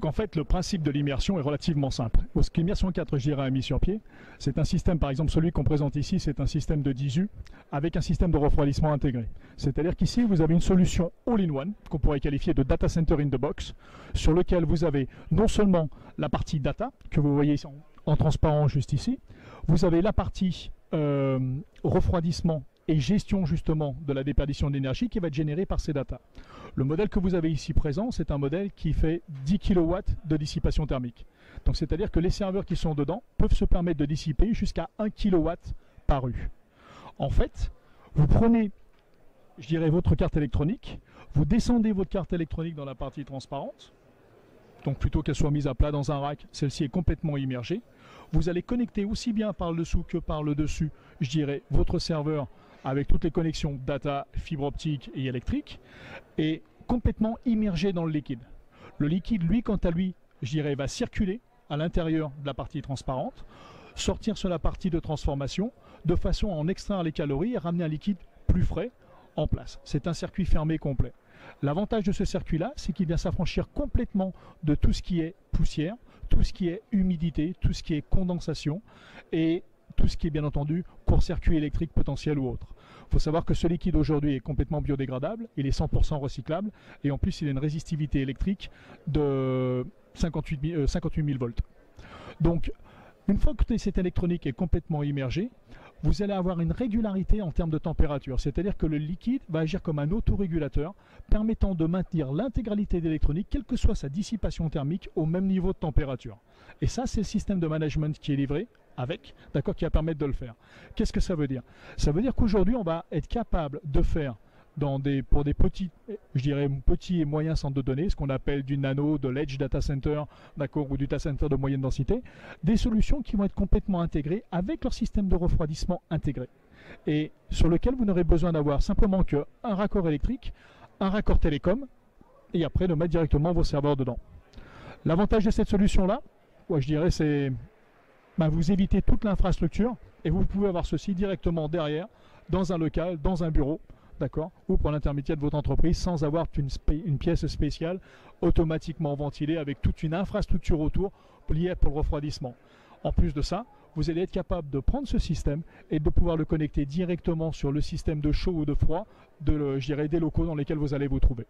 Donc en fait, le principe de l'immersion est relativement simple. Parce qu'Immersion 4, je dirais, a mis sur pied, c'est un système, par exemple celui qu'on présente ici, c'est un système de 10U avec un système de refroidissement intégré. C'est-à-dire qu'ici, vous avez une solution all-in-one, qu'on pourrait qualifier de data center in the box, sur lequel vous avez non seulement la partie data, que vous voyez en transparent juste ici, vous avez la partie refroidissement et gestion justement de la déperdition d'énergie qui va être générée par ces data. Le modèle que vous avez ici présent, c'est un modèle qui fait 10 kW de dissipation thermique. Donc c'est-à-dire que les serveurs qui sont dedans peuvent se permettre de dissiper jusqu'à 1 kW par U. En fait, vous prenez, je dirais, votre carte électronique, vous descendez votre carte électronique dans la partie transparente, donc plutôt qu'elle soit mise à plat dans un rack, celle-ci est complètement immergée. Vous allez connecter aussi bien par le dessous que par le dessus, je dirais, votre serveur avec toutes les connexions data, fibre optique et électrique, et complètement immergé dans le liquide. Le liquide, lui, quant à lui, je dirais, va circuler à l'intérieur de la partie transparente, sortir sur la partie de transformation, de façon à en extraire les calories et ramener un liquide plus frais en place. C'est un circuit fermé complet. L'avantage de ce circuit-là, c'est qu'il vient s'affranchir complètement de tout ce qui est poussière, tout ce qui est humidité, tout ce qui est condensation et tout ce qui est bien entendu court-circuit électrique potentiel ou autre. Il faut savoir que ce liquide aujourd'hui est complètement biodégradable, il est 100% recyclable et en plus il a une résistivité électrique de 58 000 volts. Donc une fois que cette électronique est complètement immergée, vous allez avoir une régularité en termes de température, c'est-à-dire que le liquide va agir comme un autorégulateur permettant de maintenir l'intégralité d'électronique, quelle que soit sa dissipation thermique, au même niveau de température. Et ça, c'est le système de management qui est livré avec, d'accord, qui va permettre de le faire. Qu'est-ce que ça veut dire? Ça veut dire qu'aujourd'hui, on va être capable de faire pour des petits, je dirais, petits et moyens centres de données, ce qu'on appelle du nano, de l'edge data center, d'accord, ou du data center de moyenne densité, des solutions qui vont être complètement intégrées avec leur système de refroidissement intégré. Et sur lequel vous n'aurez besoin d'avoir simplement qu'un raccord électrique, un raccord télécom, et après de mettre directement vos serveurs dedans. L'avantage de cette solution-là, je dirais, c'est vous évitez toute l'infrastructure et vous pouvez avoir ceci directement derrière, dans un local, dans un bureau, d'accord, ou pour l'intermédiaire de votre entreprise, sans avoir une pièce spéciale automatiquement ventilée avec toute une infrastructure autour liée pour le refroidissement. En plus de ça, vous allez être capable de prendre ce système et de pouvoir le connecter directement sur le système de chaud ou de froid je dirais, des locaux dans lesquels vous allez vous trouver.